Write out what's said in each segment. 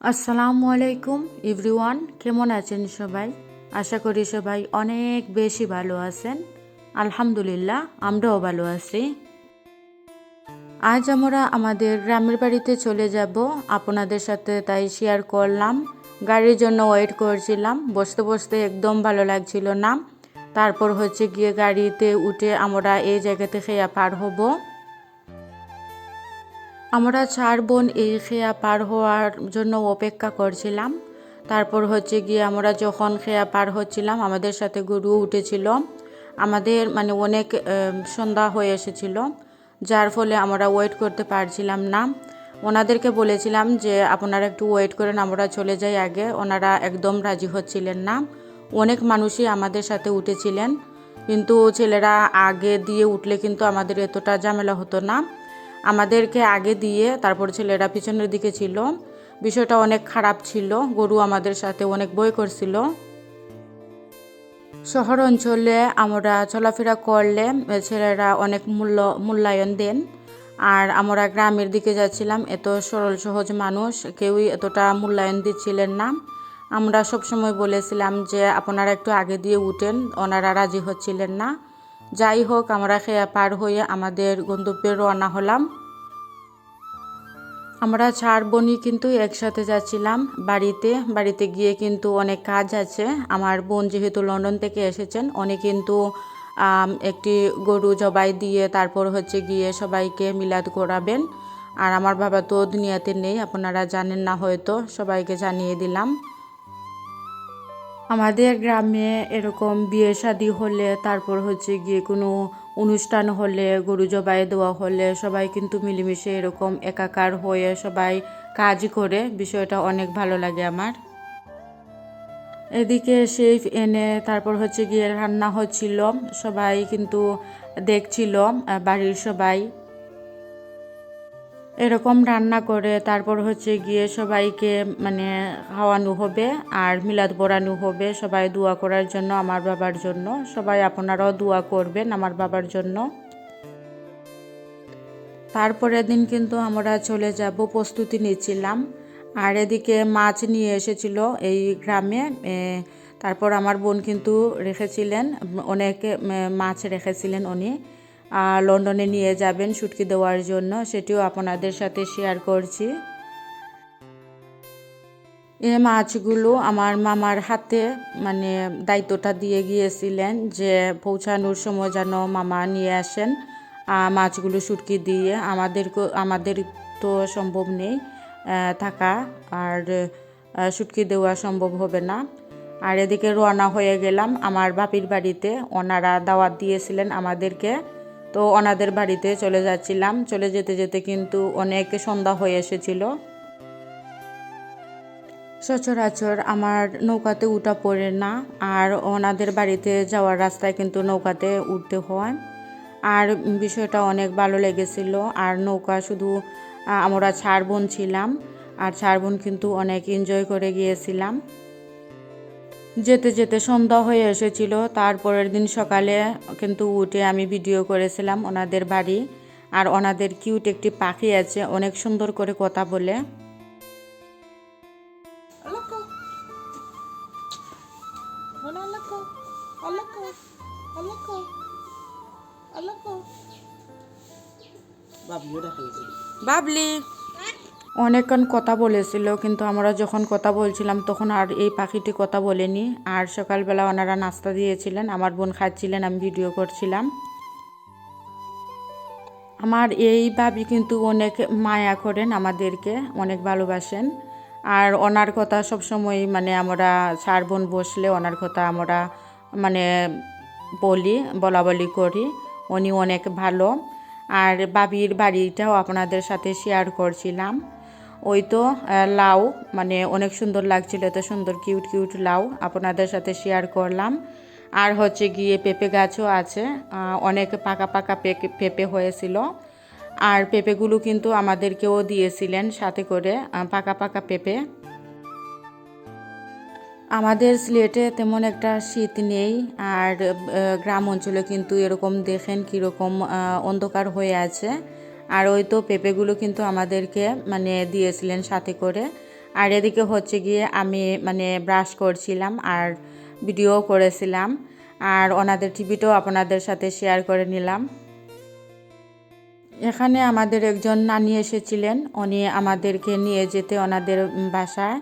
আসসালামু আলাইকুম এভরিওয়ান, কেমন আছেন সবাই? আশা করি সবাই অনেক বেশি ভালো আছেন। আলহামদুলিল্লাহ, আমরাও ভালো আছি। আজ আমরা আমাদের গ্রামের বাড়িতে চলে যাব, আপনাদের সাথে তাই শেয়ার করলাম। গাড়ির জন্য ওয়েট করছিলাম, বসতে বসতে একদম ভালো লাগছিল না। তারপর গিয়ে গাড়িতে উঠে আমরা এই জায়গা থেকে পার হব। আমরা 4 বোন এই খেয়া পার হওয়ার জন্য অপেক্ষা করছিলাম। তারপর গিয়ে আমরা যখন খেয়া পার হচ্ছিলাম, আমাদের সাথে গরু উঠেছিল। আমাদের অনেক সন্ধ্যা হয়ে এসেছিল, যার ফলে আমরা ওয়েট করতে পারছিলাম না। ওনাদেরকে বলেছিলাম যে আপনারা একটু ওয়েট করেন, আমরা চলে যাই আগে। ওনারা একদম রাজি হচ্ছিলেন না। অনেক মানুষই আমাদের সাথে উঠেছিলেন, কিন্তু ছেলেরা আগে দিয়ে উঠলে কিন্তু আমাদের এতটা ঝামেলা হতো না। আমাদেরকে আগে দিয়ে তারপর ছেলেরা পিছনের দিকে ছিল। বিষয়টা অনেক খারাপ ছিল, গরু আমাদের সাথে অনেক ভয় করছিল। শহর অঞ্চলে আমরা চলাফেরা করলে ছেলেরা অনেক মূল্যায়ন দেন, আর আমরা গ্রামের দিকে যাচ্ছিলাম, এত সরল সহজ মানুষ কেউই এতটা মূল্যায়ন দিচ্ছিলেন না। আমরা সবসময় বলেছিলাম যে আপনারা একটু আগে দিয়ে উঠেন, ওনারা রাজি হচ্ছিলেন না। যাই হোক, আমরা খেয়া পার হয়ে আমাদের গন্তব্যে রওনা হলাম। আমরা 4 বোনই কিন্তু একসাথে যাচ্ছিলাম বাড়িতে গিয়ে কিন্তু অনেক কাজ আছে। আমার বোন যেহেতু লন্ডন থেকে এসেছেন, উনি কিন্তু একটি গরু জবাই দিয়ে তারপর গিয়ে সবাইকে মিলাদ করাবেন। আর আমার বাবা তো দুনিয়াতে নেই, আপনারা জানেন না হয়তো, সবাইকে জানিয়ে দিলাম। আমাদের গ্রামে এরকম বিয়ে শাদী হলে, তারপর গিয়ে কোনো অনুষ্ঠান হলে, গরু জবাই দেওয়া হলে সবাই কিন্তু মিলেমিশে এরকম একাকার হয়ে সবাই কাজ করে। বিষয়টা অনেক ভালো লাগে আমার। এদিকে শেফ এনে তারপর গিয়ে রান্না হচ্ছিল, সবাই কিন্তু দেখছিল, বাড়ির সবাই এরকম রান্না করে তারপর গিয়ে সবাইকে খাওয়ানো হবে আর মিলাদ পড়ানো হবে। সবাই দোয়া করার জন্য, আমার বাবার জন্য। সবাই আপনারাও দোয়া করবেন আমার বাবার জন্য। তারপরের দিন কিন্তু আমরা চলে যাব, প্রস্তুতি নিচ্ছিলাম। আর এদিকে মাছ নিয়ে এসেছিল এই গ্রামে। তারপর আমার বোন কিন্তু রেখেছিলেন, অনেক মাছ রেখেছিলেন উনি। লন্ডনে নিয়ে যাবেন শুটকি দেওয়ার জন্য, সেটিও আপনাদের সাথে শেয়ার করছি। এই মাছগুলো আমার মামার হাতে দায়িত্বটা দিয়ে গিয়েছিলেন যে পৌঁছানোর সময় যেন মামা নিয়ে আসেন মাছগুলো শুটকি দিয়ে। আমাদের তো সম্ভব নেই থাকা, আর শুটকি দেওয়া সম্ভব হবে না। আর এদিকে রওনা হয়ে গেলাম আমার বাপির বাড়িতে। ওনারা দাওয়াত দিয়েছিলেন আমাদেরকে, তো ওনাদের বাড়িতে চলে যাচ্ছিলাম। চলে যেতে যেতে কিন্তু অনেক সন্ধ্যা হয়ে এসেছিল। সচরাচর আমার নৌকাতে উঠা পড়ে না, আর ওনাদের বাড়িতে যাওয়ার রাস্তায় কিন্তু নৌকাতে উঠতে হয়। আর বিষয়টা অনেক ভালো লেগেছিল। আর নৌকা শুধু আমরা 4 বোন ছিলাম, আর 4 বোন কিন্তু অনেক এনজয় করে গিয়েছিলাম। যেতে যেতে সন্ধ্যা হয়ে এসেছিল। তারপরের দিন সকালে কিন্তু উঠে আমি ভিডিও করেছিলাম ওনাদের বাড়ি। আর ওনাদের কিউট একটি পাখি আছে, অনেক সুন্দর করে কথা বলে। বাবলি অনেকক্ষণ কথা বলেছিল, কিন্তু আমরা যখন কথা বলছিলাম তখন আর এই পাখিটি কথা বলেনি। আর সকালবেলা ওনারা নাস্তা দিয়েছিলেন, আমার বোন খাচ্ছিলেন, আমি ভিডিও করছিলাম। আমার এই ভাবি কিন্তু অনেক মায়া করেন, আমাদেরকে অনেক ভালোবাসেন। আর ওনার কথা সবসময় আমরা 4 বোন বসলে ওনার কথা আমরা মানে বলা বলি করি। উনি অনেক ভালো। আর ভাবির বাড়িটাও আপনাদের সাথে শেয়ার করছিলাম। ওই তো লাউ অনেক সুন্দর লাগছিল, এত সুন্দর কিউট কিউট লাউ আপনাদের সাথে শেয়ার করলাম। আর গিয়ে পেঁপে গাছও আছে, অনেক পাকা পাকা পেঁপে হয়েছিল। আর পেঁপেগুলো কিন্তু আমাদেরকেও দিয়েছিলেন সাথে করে, পাকা পাকা পেঁপে। আমাদের সিলেটে তেমন একটা শীত নেই, আর গ্রাম অঞ্চলে কিন্তু এরকম দেখেন কীরকম অন্ধকার হয়ে আছে। আর ওই তো পেঁপেগুলো কিন্তু আমাদেরকে দিয়েছিলেন সাথে করে। আর এদিকে হচ্ছে গিয়ে আমি মানে ব্রাশ করছিলাম আর ভিডিও করেছিলাম, আর ওনাদের টিভিটাও আপনাদের সাথে শেয়ার করে নিলাম। এখানে আমাদের একজন নানি এসেছিলেন, উনি আমাদেরকে নিয়ে যেতে ওনাদের বাসায়।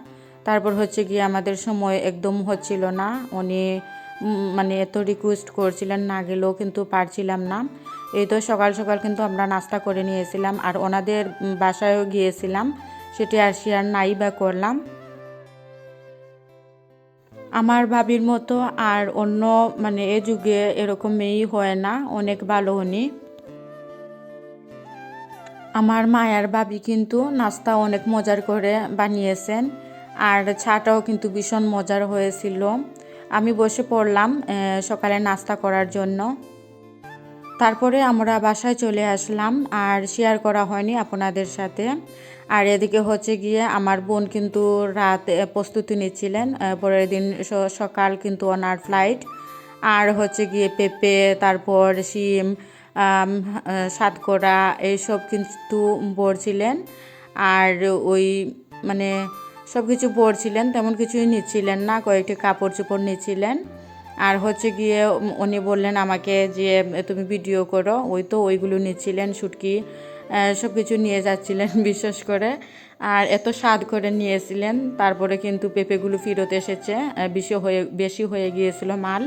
তারপর হচ্ছে গিয়ে আমাদের সময় একদম হচ্ছিল না, উনি মানে এত রিকোয়েস্ট করছিলেন, না গেলেও কিন্তু পারছিলাম না। এই তো সকাল সকাল কিন্তু আমরা নাস্তা করে নিয়েছিলাম আর ওনাদের বাসায়ও গিয়েছিলাম, সেটি আর শেয়ার নাই বা করলাম। আমার ভাবির মতো আর অন্য মানে এ যুগে এরকম মেয়েই হয় না, অনেক ভালো উনি। আমার মায়ার ভাবি কিন্তু নাস্তা অনেক মজার করে বানিয়েছেন, আর চাটাও কিন্তু ভীষণ মজার হয়েছিল। আমি বসে পড়লাম সকালে নাস্তা করার জন্য। তারপরে আমরা বাসায় চলে আসলাম, আর শেয়ার করা হয়নি আপনাদের সাথে। আর এদিকে হচ্ছে গিয়ে আমার বোন কিন্তু রাত প্রস্তুতি নিচ্ছিলেন, পরের দিন সকাল কিন্তু ওনার ফ্লাইট। আর হচ্ছে গিয়ে পেঁপে, তারপর শিম, সাতকরা এইসব কিন্তু ভরছিলেন। আর ওই মানে সব কিছু ভরছিলেন, তেমন কিছুই নিচ্ছিলেন না, কয়েকটি কাপড় চোপড় নিচ্ছিলেন। আর হচ্ছে গিয়ে উনি বললেন আমাকে যে তুমি ভিডিও করো, ওই তো ওইগুলো নিচ্ছিলেন, শুটকি সব কিছু নিয়ে যাচ্ছিলেন বিশেষ করে। আর এত স্বাদ করে নিয়েছিলেন, তারপরে কিন্তু পেঁপেগুলো ফেরত এসেছে, বেশি হয়ে গিয়েছিল মাল।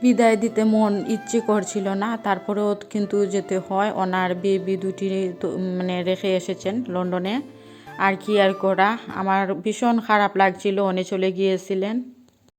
বিদায় দিতে মন ইচ্ছে করছিল না, তারপরেও কিন্তু যেতে হয়, ওনার বেবি দুটি মানে রেখে এসেছেন লন্ডনে। আর কি আর করা, আমার ভীষণ খারাপ লাগছিল উনি চলে গিয়েছিলেন।